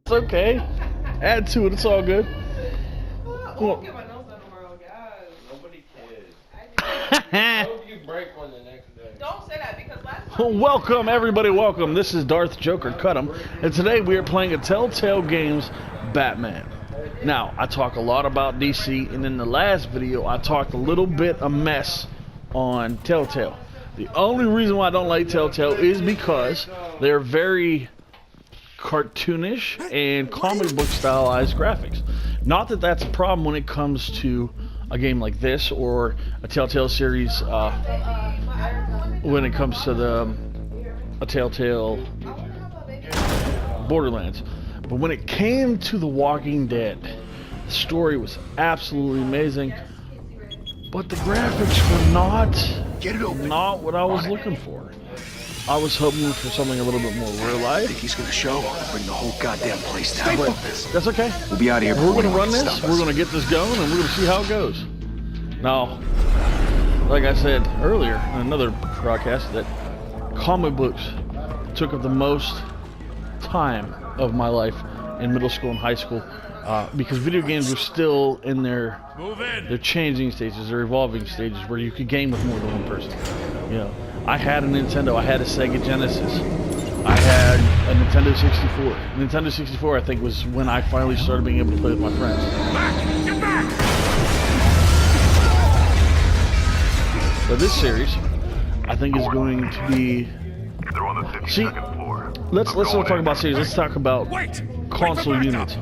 It's okay. Add to it. It's all good. Oh, get my nose done tomorrow, guys. Nobody cares. I hope you break one the next day. Don't say that because last time. Welcome, everybody. Welcome. This is Darth Joker Cut'em, and today we are playing a Telltale Games Batman. Now, I talk a lot about DC, and in the last video, I talked a little bit of mess on Telltale. The only reason why I don't like Telltale is because they're very cartoonish and comic book stylized graphics. Not that that's a problem when it comes to a game like this or a Telltale series when it comes to a Telltale Borderlands. But when it came to The Walking Dead, the story was absolutely amazing, but the graphics were not what I was looking for. I was hoping for something a little bit more real life. Think he's gonna show? Bring the whole goddamn place down. But that's okay. We'll be out of here. We're gonna run this. We're gonna get this going, and we're gonna see how it goes. Now, like I said earlier in another broadcast, that comic books took up the most time of my life in middle school and high school because video games were still in their changing stages, their evolving stages, where you could game with more than one person. You know, I had a Nintendo, I had a Sega Genesis, I had a Nintendo 64. Nintendo 64, I think, was when I finally started being able to play with my friends. Get back! So this series, I think, is going to be. They're on the 52nd See, floor. let's not talk about series. Let's talk about console units.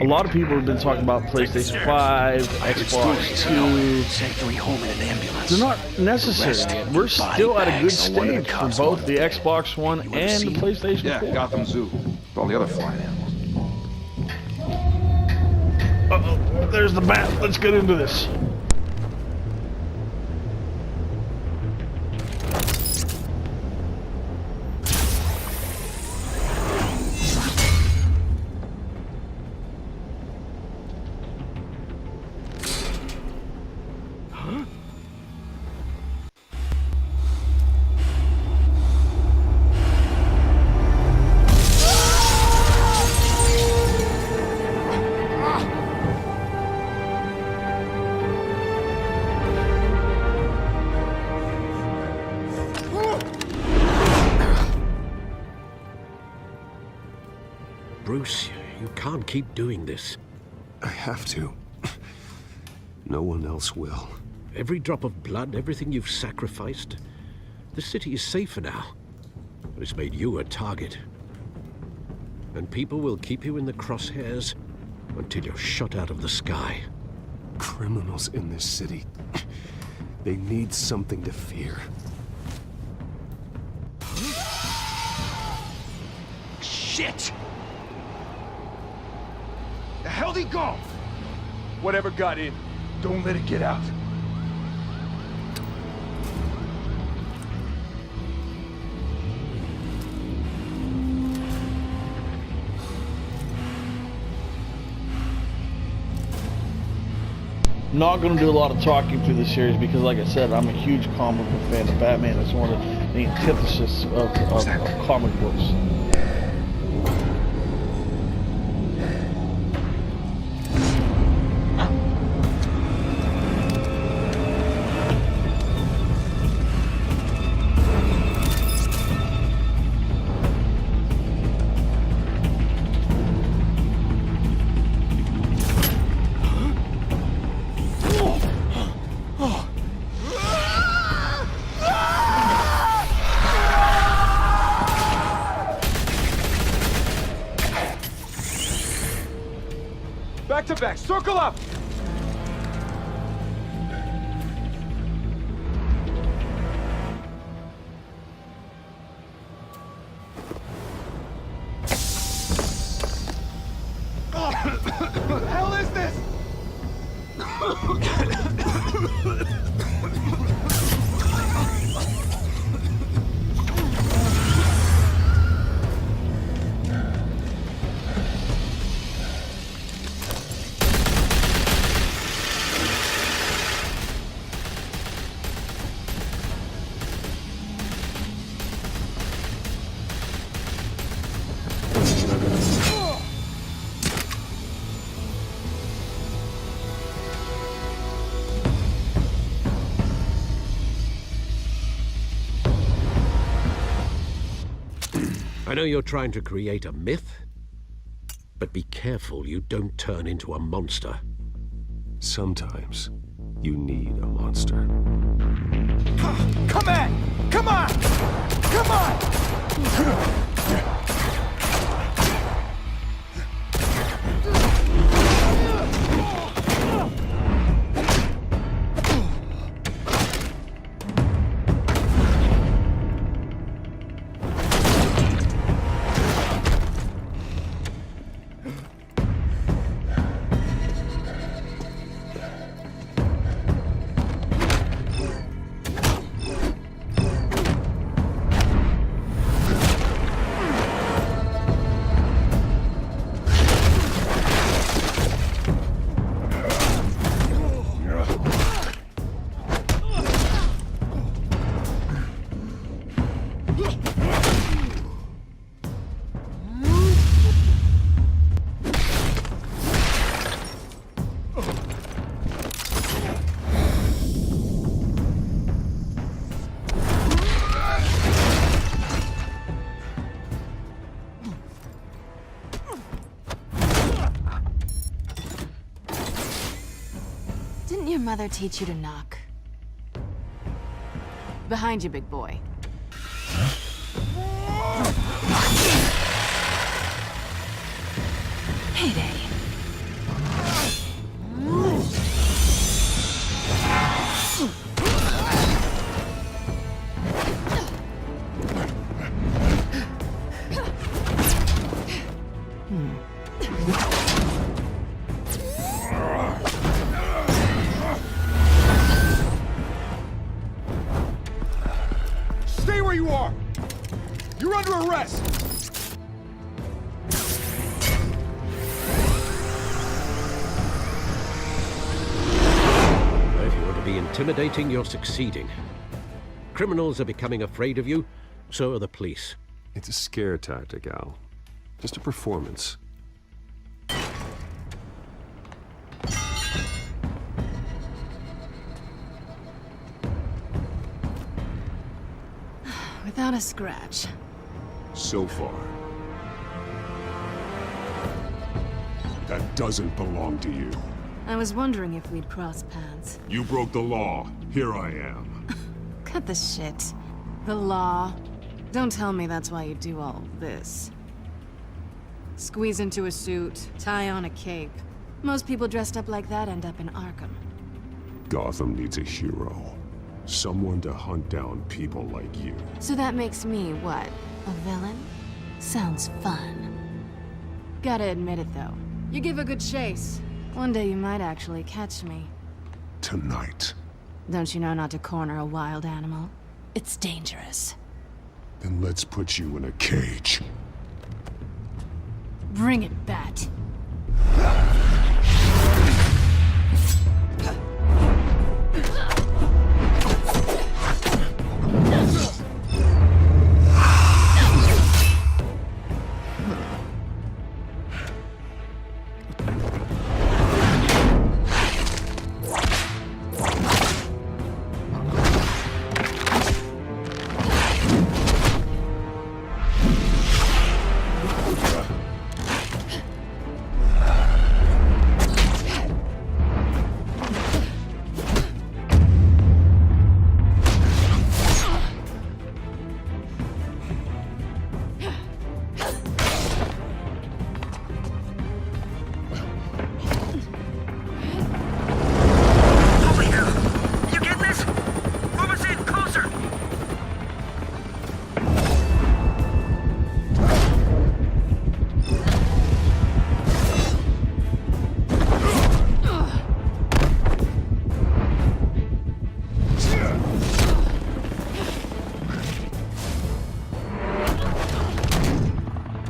A lot of people have been talking about PlayStation 5, Xbox 2. Sanctuary home in an ambulance. They're not necessary. We're still at a good stage for both the Xbox One and the PlayStation 4. Yeah, Gotham Zoo. With all the other flying animals. Uh-oh, there's the bat. Let's get into this. Bruce, you can't keep doing this. I have to. No one else will. Every drop of blood, everything you've sacrificed. The city is safer now. It's made you a target. And people will keep you in the crosshairs until you're shot out of the sky. Criminals in this city. They need something to fear. Shit! The hell'd he go? Whatever got in, don't let it get out. Not going to do a lot of talking through this series because, like I said, I'm a huge comic book fan of Batman. It's one of the antithesis of comic books. Back to back, circle up! What the hell is this? I know you're trying to create a myth, but be careful you don't turn into a monster. Sometimes you need a monster. Come on! Come on! Come on! Didn't your mother teach you to knock? Behind you, big boy. Heyday. Stay where you are! You're under arrest! If you want to be intimidating, you're succeeding. Criminals are becoming afraid of you, so are the police. It's a scare tactic, Al. Just a performance. Without a scratch. So far. That doesn't belong to you. I was wondering if we'd cross paths. You broke the law. Here I am. Cut the shit. The law. Don't tell me that's why you do all this. Squeeze into a suit, tie on a cape. Most people dressed up like that end up in Arkham. Gotham needs a hero. Someone to hunt down people like you. So that makes me, what, a villain? Sounds fun. Gotta admit it, though. You give a good chase. One day you might actually catch me. Tonight. Don't you know not to corner a wild animal? It's dangerous. Then let's put you in a cage. Bring it, Bat.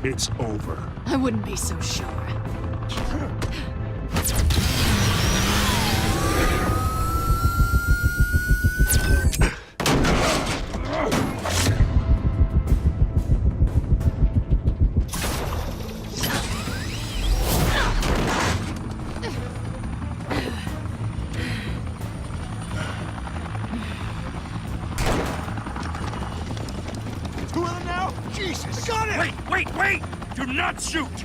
It's over. I wouldn't be so sure. Two of them now? Jesus! Got it! Wait! Wait! Do not shoot!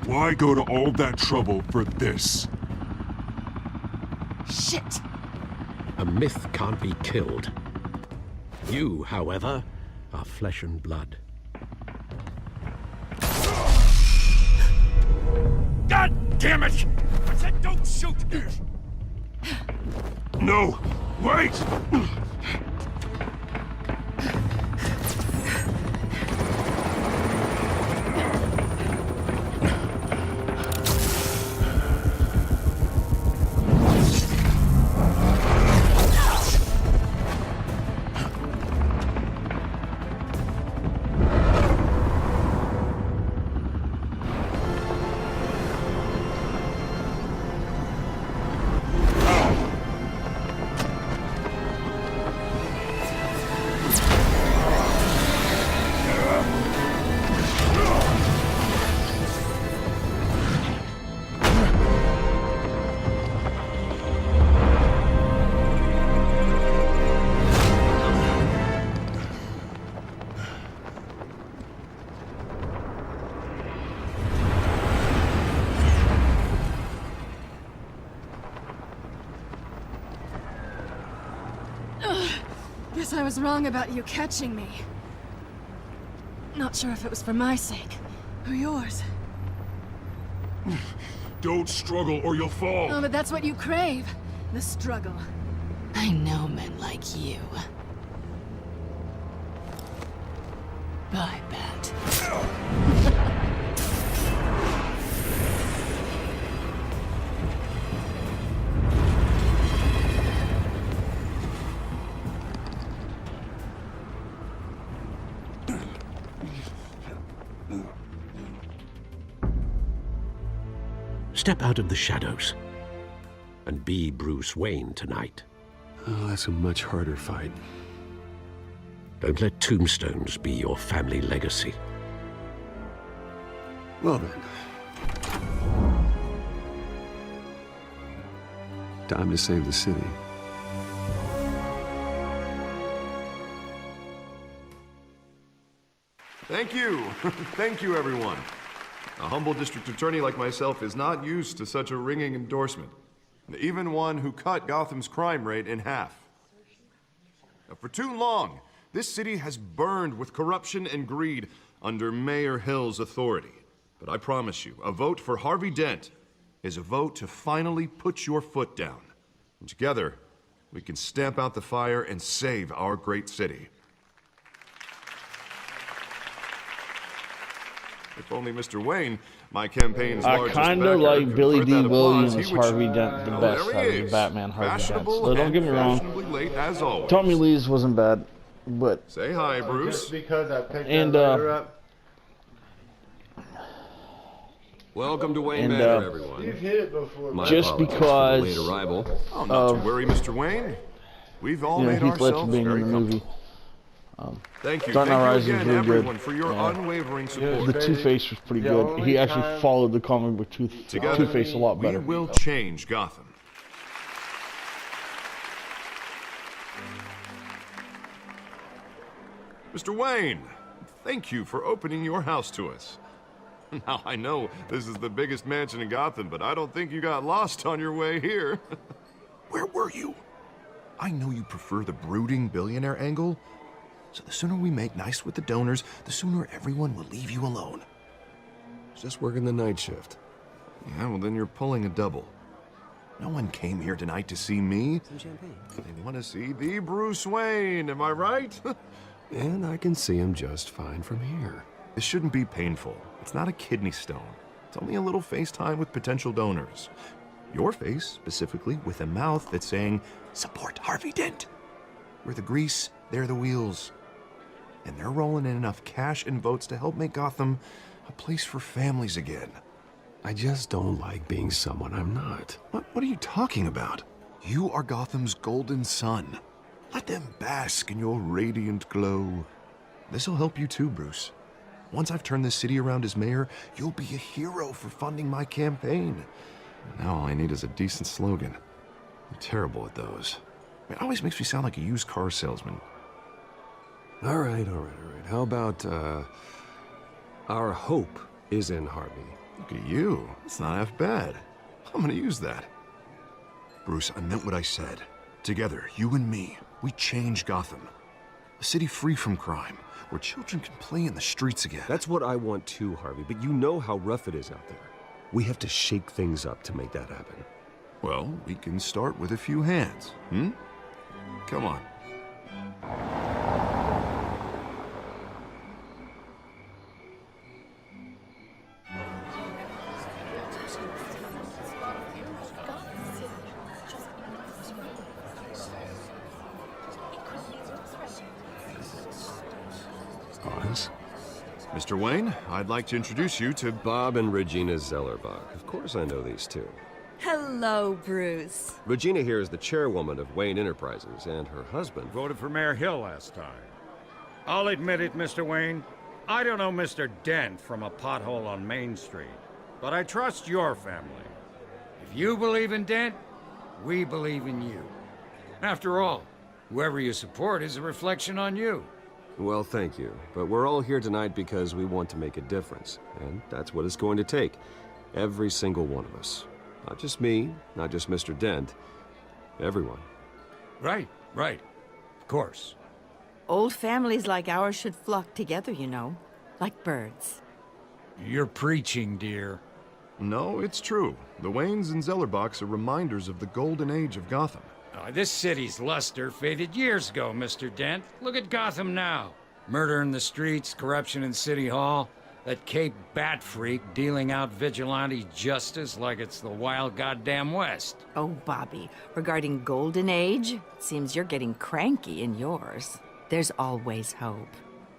Why go to all that trouble for this? Shit! A myth can't be killed. You, however, are flesh and blood. God damn it! I said don't shoot! No! Wait! Guess I was wrong about you catching me. Not sure if it was for my sake, or yours. Don't struggle or you'll fall! Oh, but that's what you crave. The struggle. I know men like you. Bye, Bat. Step out of the shadows and be Bruce Wayne tonight. Oh, that's a much harder fight. Don't let tombstones be your family legacy. Well then. Time to save the city. Thank you. Thank you, everyone. A humble district attorney like myself is not used to such a ringing endorsement. Even one who cut Gotham's crime rate in half. Now, for too long, this city has burned with corruption and greed under Mayor Hill's authority. But I promise you, a vote for Harvey Dent is a vote to finally put your foot down. And together, we can stamp out the fire and save our great city. If only Mr. Wayne, my campaign's I largest kind of backer, like could Billy heard D. that applause, Williams, he would Harvey Dent, the Oh, best there out he of the is. Batman Harvey Dent. Fashionable So don't get me and wrong. fashionably late as always. Tommy Lee's wasn't bad, but Say hi, Bruce. Just because I picked And, that letter up. Welcome to Wayne And, Manor, everyone. You've hit it before. My just apologies for the because late arrival. Oh, not to of- worry, Mr. Wayne. We've all made Heath Ledger ourselves being in very the movie. comfortable. Thank you. Dark Knight Thank you Rises again, was really good. everyone, for your Yeah. unwavering The support. Two-Face was pretty The good. only He actually time- followed the comic book Together, Two-Face a lot we better. will change Gotham. Mr. Wayne, thank you for opening your house to us. Now, I know this is the biggest mansion in Gotham, but I don't think you got lost on your way here. Where were you? I know you prefer the brooding billionaire angle, so the sooner we make nice with the donors, the sooner everyone will leave you alone. Just working the night shift. Yeah, well, then you're pulling a double. No one came here tonight to see me. Some champagne. They want to see the Bruce Wayne, am I right? And I can see him just fine from here. This shouldn't be painful. It's not a kidney stone. It's only a little FaceTime with potential donors. Your face, specifically, with a mouth that's saying, support Harvey Dent. We're the grease, they're the wheels. and they're rolling in enough cash and votes to help make Gotham a place for families again. I just don't like being someone I'm not. What are you talking about? You are Gotham's golden sun. Let them bask in your radiant glow. This'll help you too, Bruce. Once I've turned this city around as mayor, you'll be a hero for funding my campaign. Now all I need is a decent slogan. I'm terrible at those. It always makes me sound like a used car salesman. All right. How about, our hope is in Harvey? Look at you. It's not half bad. I'm gonna use that. Bruce, I meant what I said. Together, you and me, we change Gotham. A city free from crime, where children can play in the streets again. That's what I want too, Harvey, but you know how rough it is out there. We have to shake things up to make that happen. Well, we can start with a few hands, Come on. Pause. Mr. Wayne, I'd like to introduce you to Bob and Regina Zellerbach. Of course I know these two. Hello, Bruce. Regina here is the chairwoman of Wayne Enterprises, and her husband... Voted for Mayor Hill last time. I'll admit it, Mr. Wayne. I don't know Mr. Dent from a pothole on Main Street, but I trust your family. If you believe in Dent, we believe in you. After all, whoever you support is a reflection on you. Well, thank you, but we're all here tonight because we want to make a difference, and that's what it's going to take. Every single one of us. Not just me, not just Mr. Dent. Everyone. Right. Of course. Old families like ours should flock together, you know, like birds. You're preaching, dear. No, it's true. The Waynes and Zellerbachs are reminders of the golden age of Gotham. This city's luster faded years ago, Mr. Dent. Look at Gotham now. Murder in the streets, corruption in City Hall, that Cape Bat freak dealing out vigilante justice like it's the wild goddamn West. Oh, Bobby, regarding Golden Age, it seems you're getting cranky in yours. There's always hope.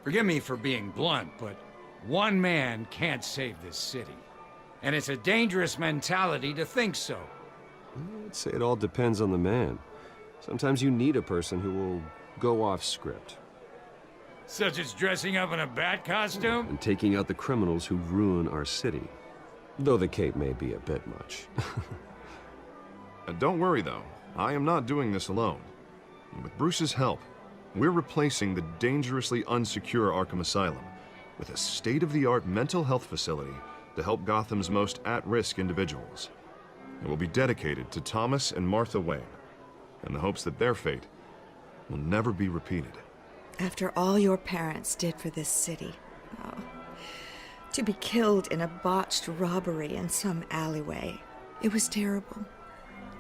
Forgive me for being blunt, but one man can't save this city. And it's a dangerous mentality to think so. I'd say it all depends on the man. Sometimes you need a person who will go off script. Such as dressing up in a bat costume? And taking out the criminals who ruin our city. Though the cape may be a bit much. Don't worry, though. I am not doing this alone. With Bruce's help, we're replacing the dangerously unsecure Arkham Asylum with a state-of-the-art mental health facility to help Gotham's most at-risk individuals. It will be dedicated to Thomas and Martha Wayne, in the hopes that their fate will never be repeated. After all your parents did for this city, to be killed in a botched robbery in some alleyway, it was terrible.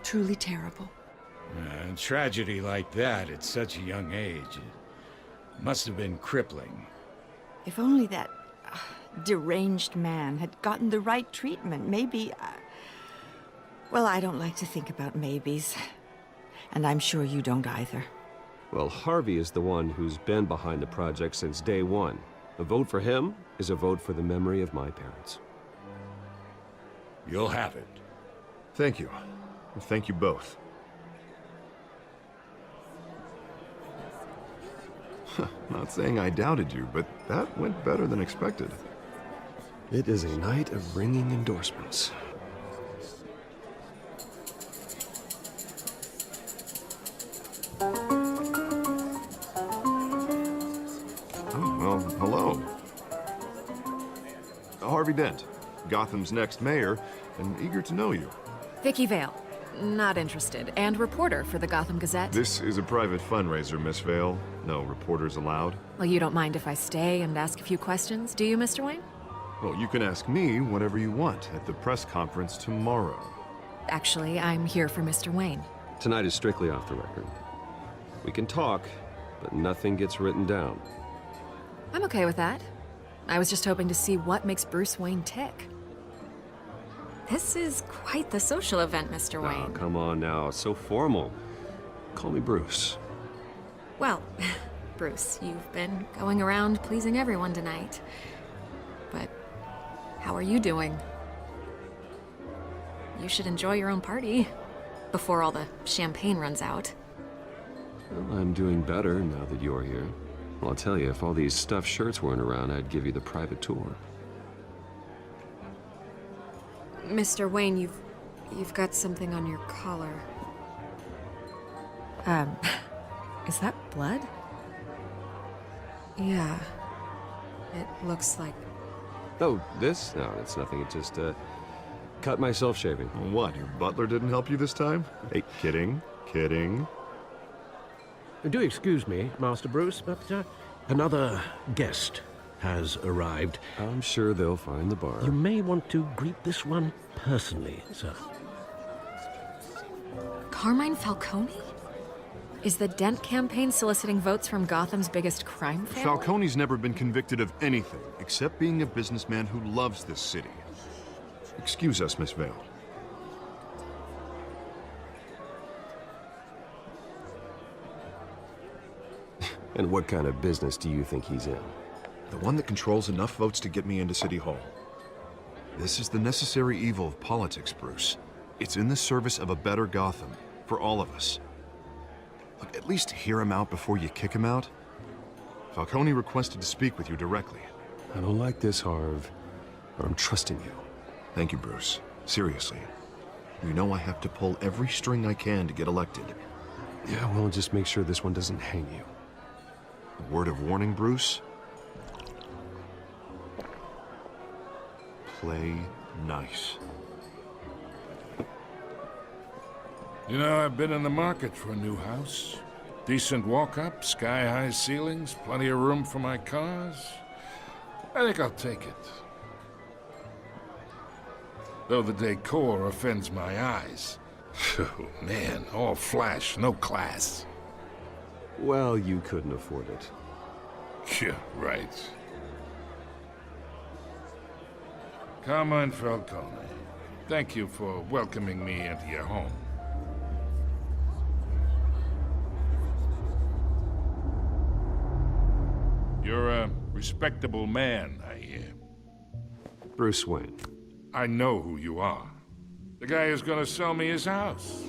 Truly terrible. A tragedy like that at such a young age, it must have been crippling. If only that deranged man had gotten the right treatment, maybe... Well, I don't like to think about maybes. And I'm sure you don't either. Well, Harvey is the one who's been behind the project since day one. A vote for him is a vote for the memory of my parents. You'll have it. Thank you. Thank you both. Not saying I doubted you, but that went better than expected. It is a night of ringing endorsements. Well, hello. Harvey Dent, Gotham's next mayor, and eager to know you. Vicky Vale. Not interested. And reporter for the Gotham Gazette. This is a private fundraiser, Miss Vale. No reporters allowed. Well, you don't mind if I stay and ask a few questions, do you, Mr. Wayne? Well, you can ask me whatever you want at the press conference tomorrow. Actually, I'm here for Mr. Wayne. Tonight is strictly off the record. We can talk, but nothing gets written down. I'm okay with that. I was just hoping to see what makes Bruce Wayne tick. This is quite the social event, Mr. Oh, Wayne. come on now. It's so formal. Call me Bruce. Well, Bruce, you've been going around pleasing everyone tonight. But how are you doing? You should enjoy your own party before all the champagne runs out. Well, I'm doing better now that you're here. Well, I'll tell you, if all these stuffed shirts weren't around, I'd give you the private tour. Mr. Wayne, you've got something on your collar. Is that blood? Yeah. It looks like... Oh, this? No, it's nothing. It just, cut myself shaving. What, your butler didn't help you this time? Hey, kidding. Do excuse me, Master Bruce, but another guest has arrived. I'm sure they'll find the bar. You may want to greet this one personally, sir. Carmine Falcone? Is the Dent campaign soliciting votes from Gotham's biggest crime family? Falcone's never been convicted of anything, except being a businessman who loves this city. Excuse us, Miss Vale. And what kind of business do you think he's in? The one that controls enough votes to get me into City Hall. This is the necessary evil of politics, Bruce. It's in the service of a better Gotham, for all of us. Look, at least hear him out before you kick him out. Falcone requested to speak with you directly. I don't like this, Harv, but I'm trusting you. Thank you, Bruce. Seriously. You know I have to pull every string I can to get elected. Yeah, well, just make sure this one doesn't hang you. A word of warning, Bruce? Play nice. You know, I've been in the market for a new house. Decent walk-up, sky-high ceilings, plenty of room for my cars. I think I'll take it. Though the decor offends my eyes. Oh, man, all flash, no class. Well, you couldn't afford it. Yeah, right. Carmine Falcone, thank you for welcoming me into your home. You're a respectable man, I hear. Bruce Wayne. I know who you are. The guy who's gonna sell me his house.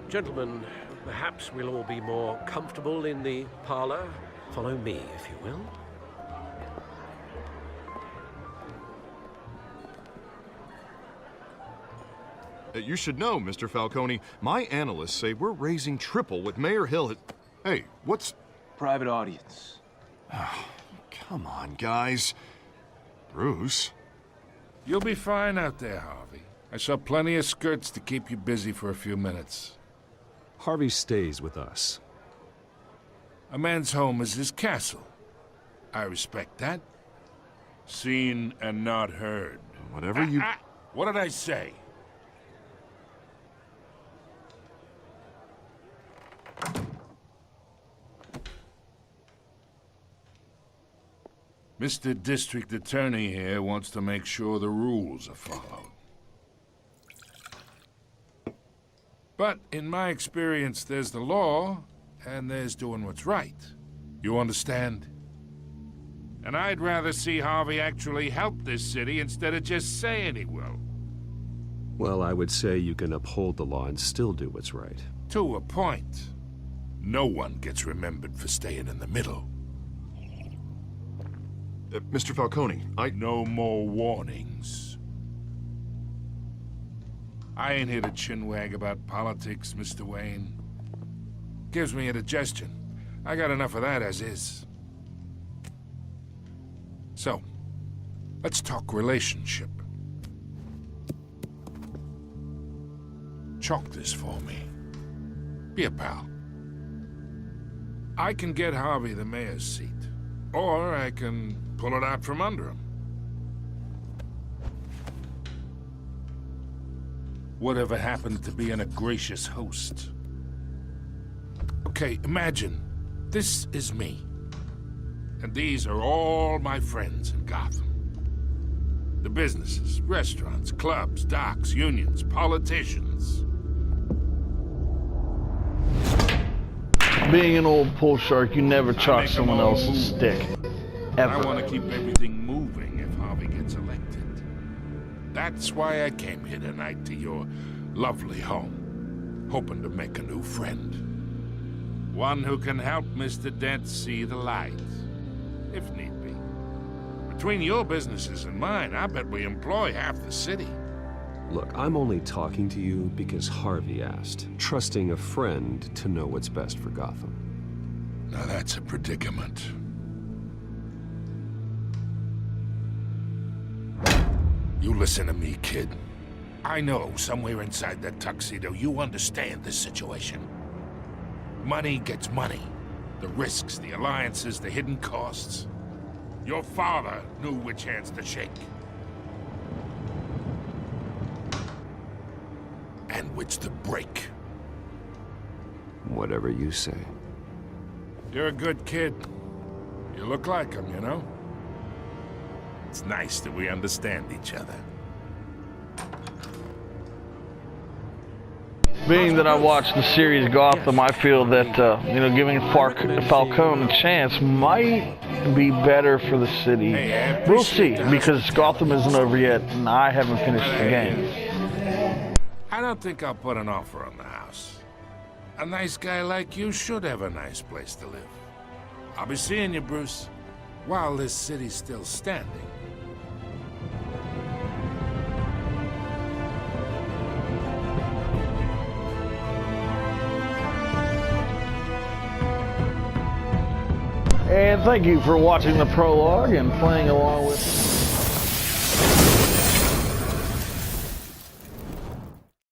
Gentlemen, perhaps we'll all be more comfortable in the parlor. Follow me, if you will. You should know, Mr. Falcone, my analysts say we're raising triple what Mayor Hill had... Hey, what's... Private audience. Oh, come on, guys. Bruce? You'll be fine out there, Harvey. I saw plenty of skirts to keep you busy for a few minutes. Harvey stays with us. A man's home is his castle. I respect that. Seen and not heard. Whatever you... What did I say? Mr. District Attorney here wants to make sure the rules are followed. But in my experience, there's the law, and there's doing what's right. You understand? And I'd rather see Harvey actually help this city instead of just saying he will. Well, I would say you can uphold the law and still do what's right. To a point. No one gets remembered for staying in the middle. Mr. Falcone, No more warnings. I ain't here to chinwag about politics, Mr. Wayne. Gives me indigestion. I got enough of that as is. So, let's talk relationship. Chalk this for me. Be a pal. I can get Harvey the mayor's seat, or I can pull it out from under him. Whatever happened to being a gracious host? Okay, imagine, this is me. And these are all my friends in Gotham. The businesses, restaurants, clubs, docks, unions, politicians. Being an old pool shark, you never chalk someone else's stick. Ever. I want to keep everything moving if Harvey gets elected. That's why I came here tonight to your lovely home, hoping to make a new friend. One who can help Mr. Dent see the light, if need be. Between your businesses and mine, I bet we employ half the city. Look, I'm only talking to you because Harvey asked, trusting a friend to know what's best for Gotham. Now that's a predicament. You listen to me, kid. I know somewhere inside that tuxedo you understand this situation. Money gets money. The risks, the alliances, the hidden costs. Your father knew which hands to shake. And which to break. Whatever you say. You're a good kid. You look like him, you know? It's nice that we understand each other. Being that I watched the series Gotham, I feel that, giving Falcone a chance might be better for the city. We'll see, because Gotham isn't over yet, and I haven't finished the game. I don't think I'll put an offer on the house. A nice guy like you should have a nice place to live. I'll be seeing you, Bruce, while this city's still standing. And thank you for watching the prologue and playing along with